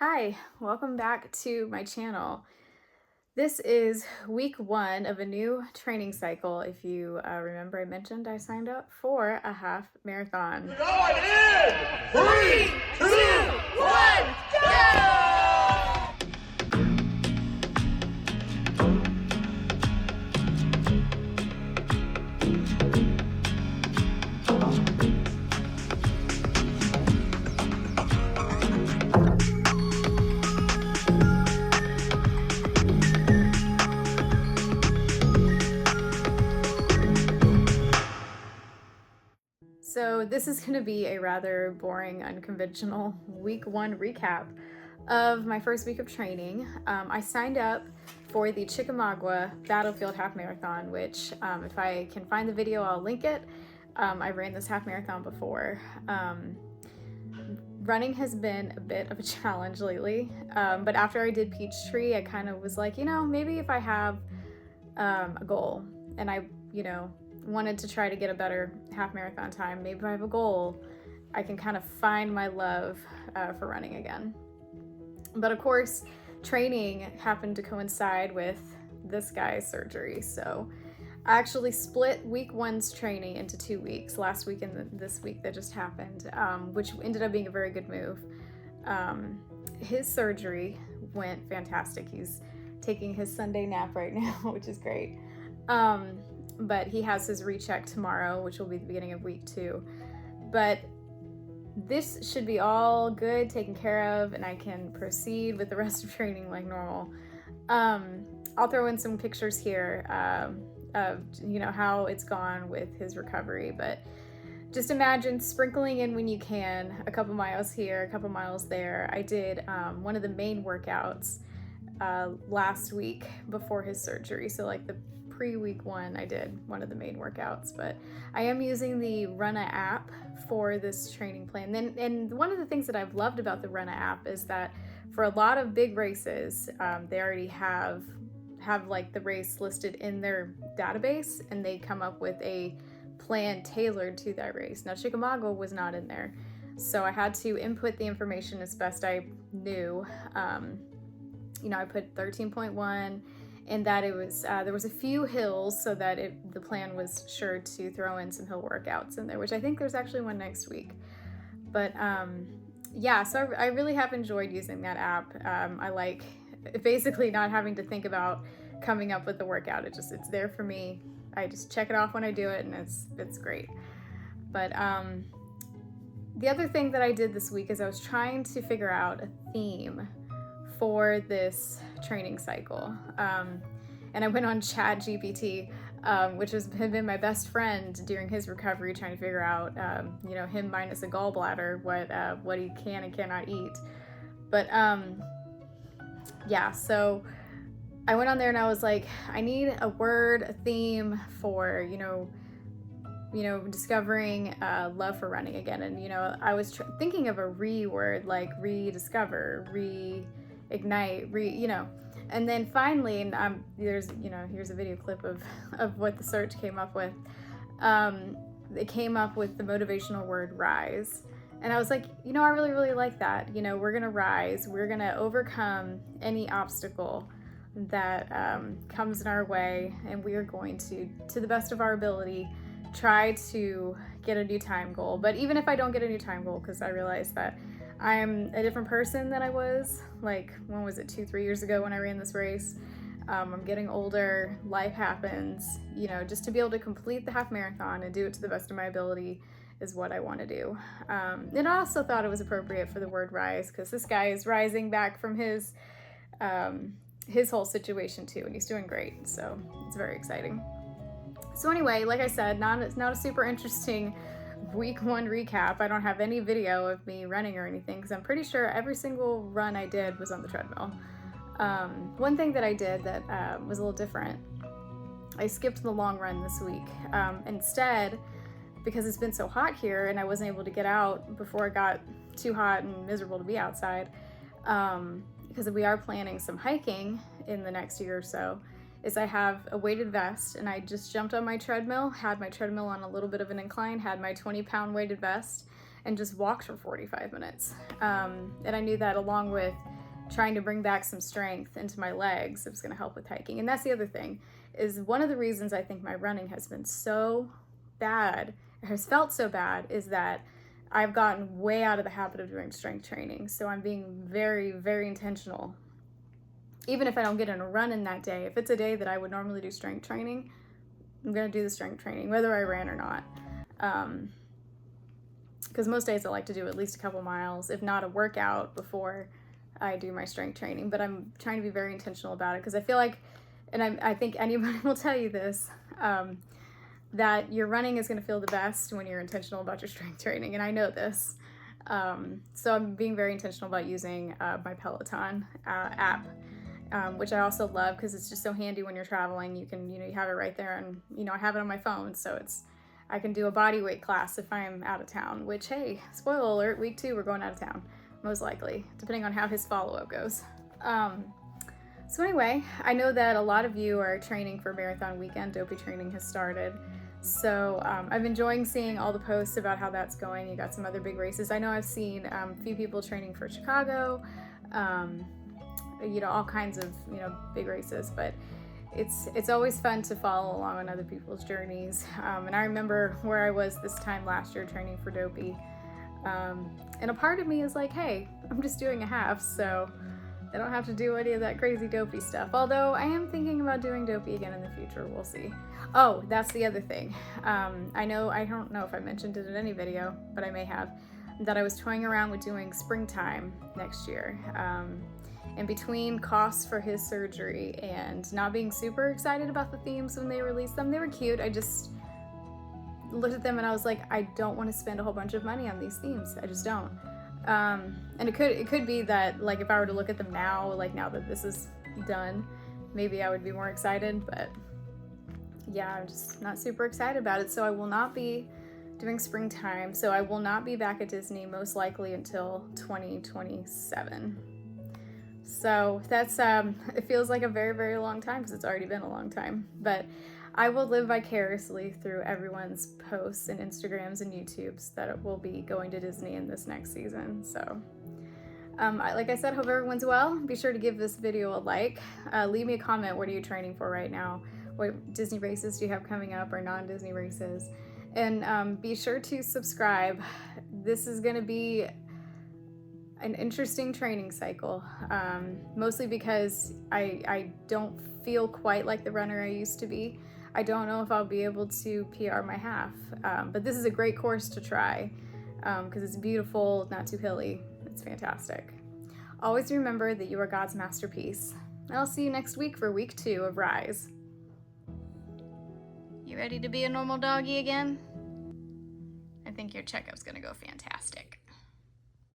Hi, welcome back to my channel. This is week one of a new training cycle. If you remember, I mentioned I signed up for a half marathon. Going in! 3, 2, 1, go! So this is going to be a rather boring, unconventional week one recap of my first week of training. I signed up for the Chickamauga Battlefield Half Marathon, which if I can find the video, I'll link it. I ran this half marathon before. Running has been a bit of a challenge lately, but after I did Peachtree, I kind of was like, maybe if I have a goal and I, wanted to try to get a better half marathon time, maybe if I have a goal, I can kind of find my love for running again. But of course, training happened to coincide with this guy's surgery, so I actually split week one's training into 2 weeks, last week and this week that just happened, which ended up being a very good move. His surgery went fantastic. He's taking his Sunday nap right now, which is great. But he has his recheck tomorrow, which will be the beginning of week 2. But this should be all good, taken care of, and I can proceed with the rest of training like normal. I'll throw in some pictures here of how it's gone with his recovery, but just imagine sprinkling in when you can, a couple miles here, a couple miles there. I did one of the main workouts last week before his surgery, so like the pre-week one I did one of the main workouts, but I am using the Runna app for this training plan. And one of the things that I've loved about the Runna app is that for a lot of big races, they already have like the race listed in their database, and they come up with a plan tailored to that race. Now Chickamauga was not in there, so I had to input the information as best I knew. I put 13.1, and that it was there was a few hills, so that the plan was sure to throw in some hill workouts in there, which I think there's actually one next week. But so I really have enjoyed using that app. I like basically not having to think about coming up with the workout. It's there for me. I just check it off when I do it, and it's great. But the other thing that I did this week is I was trying to figure out a theme for this training cycle. And I went on ChatGPT, which had been my best friend during his recovery, trying to figure out, him minus a gallbladder, what he can and cannot eat. But so I went on there and I was like, I need a word, a theme for, discovering love for running again. And, I was thinking of a word, like rediscover, reignite, and then finally, and here's a video clip of what the search came up with. It came up with the motivational word rise. And I was like, I really, really like that. We're gonna rise, we're gonna overcome any obstacle that comes in our way, and we are going to the best of our ability, try to get a new time goal. But even if I don't get a new time goal, because I realized that I'm a different person than I was, like, when was it, 2-3 years ago when I ran this race. I'm getting older, life happens, just to be able to complete the half marathon and do it to the best of my ability is what I want to do. And I also thought it was appropriate for the word rise, because this guy is rising back from his whole situation too, and he's doing great, so it's very exciting. So anyway, like I said, it's not a super interesting week one recap. I don't have any video of me running or anything, because I'm pretty sure every single run I did was on the treadmill. One thing that I did that was a little different, I skipped the long run this week. Instead, because it's been so hot here and I wasn't able to get out before it got too hot and miserable to be outside, because we are planning some hiking in the next year or so, is I have a weighted vest, and I just jumped on my treadmill, had my treadmill on a little bit of an incline, had my 20-pound weighted vest, and just walked for 45 minutes. And I knew that along with trying to bring back some strength into my legs, it was going to help with hiking. And that's the other thing, is one of the reasons I think my running has been so bad, has felt so bad, is that I've gotten way out of the habit of doing strength training. So I'm being very, very intentional. Even if I don't get in a run in that day, if it's a day that I would normally do strength training, I'm going to do the strength training, whether I ran or not. Because most days I like to do at least a couple miles, if not a workout, before I do my strength training. But I'm trying to be very intentional about it, because I feel like, and I think anybody will tell you this, that your running is going to feel the best when you're intentional about your strength training, and I know this. So I'm being very intentional about using my Peloton app, which I also love because it's just so handy when you're traveling. You can, you have it right there, and I have it on my phone, so I can do a body weight class if I'm out of town, which, hey, spoiler alert, week 2 we're going out of town, most likely, depending on how his follow-up goes. So anyway, I know that a lot of you are training for marathon weekend. Dopey training has started. So I'm enjoying seeing all the posts about how that's going. You got some other big races. I know I've seen a few people training for Chicago, all kinds of, big races, but it's always fun to follow along on other people's journeys. And I remember where I was this time last year training for Dopey. And a part of me is like, hey, I'm just doing a half, so I don't have to do any of that crazy Dopey stuff. Although I am thinking about doing Dopey again in the future. We'll see. Oh, that's the other thing. I don't know if I mentioned it in any video, but I may have, that I was toying around with doing springtime next year. And between costs for his surgery and not being super excited about the themes when they released them, they were cute. I just looked at them and I was like, I don't want to spend a whole bunch of money on these themes. I just don't. And it could be that, like, if I were to look at them now, like now that this is done, maybe I would be more excited, but yeah, I'm just not super excited about it. So I will not be doing springtime. So I will not be back at Disney most likely until 2027. So that's, it feels like a very, very long time because it's already been a long time, but I will live vicariously through everyone's posts and Instagrams and YouTubes that will be going to Disney in this next season. So, like I said, hope everyone's well. Be sure to give this video a like. Leave me a comment. What are you training for right now? What Disney races do you have coming up, or non-Disney races? And be sure to subscribe. This is going to be an interesting training cycle, mostly because I don't feel quite like the runner I used to be. I don't know if I'll be able to PR my half, but this is a great course to try because it's beautiful, not too hilly. It's fantastic. Always remember that you are God's masterpiece. I'll see you next week for week 2 of Rise. You ready to be a normal doggy again? I think your checkup's gonna go fantastic.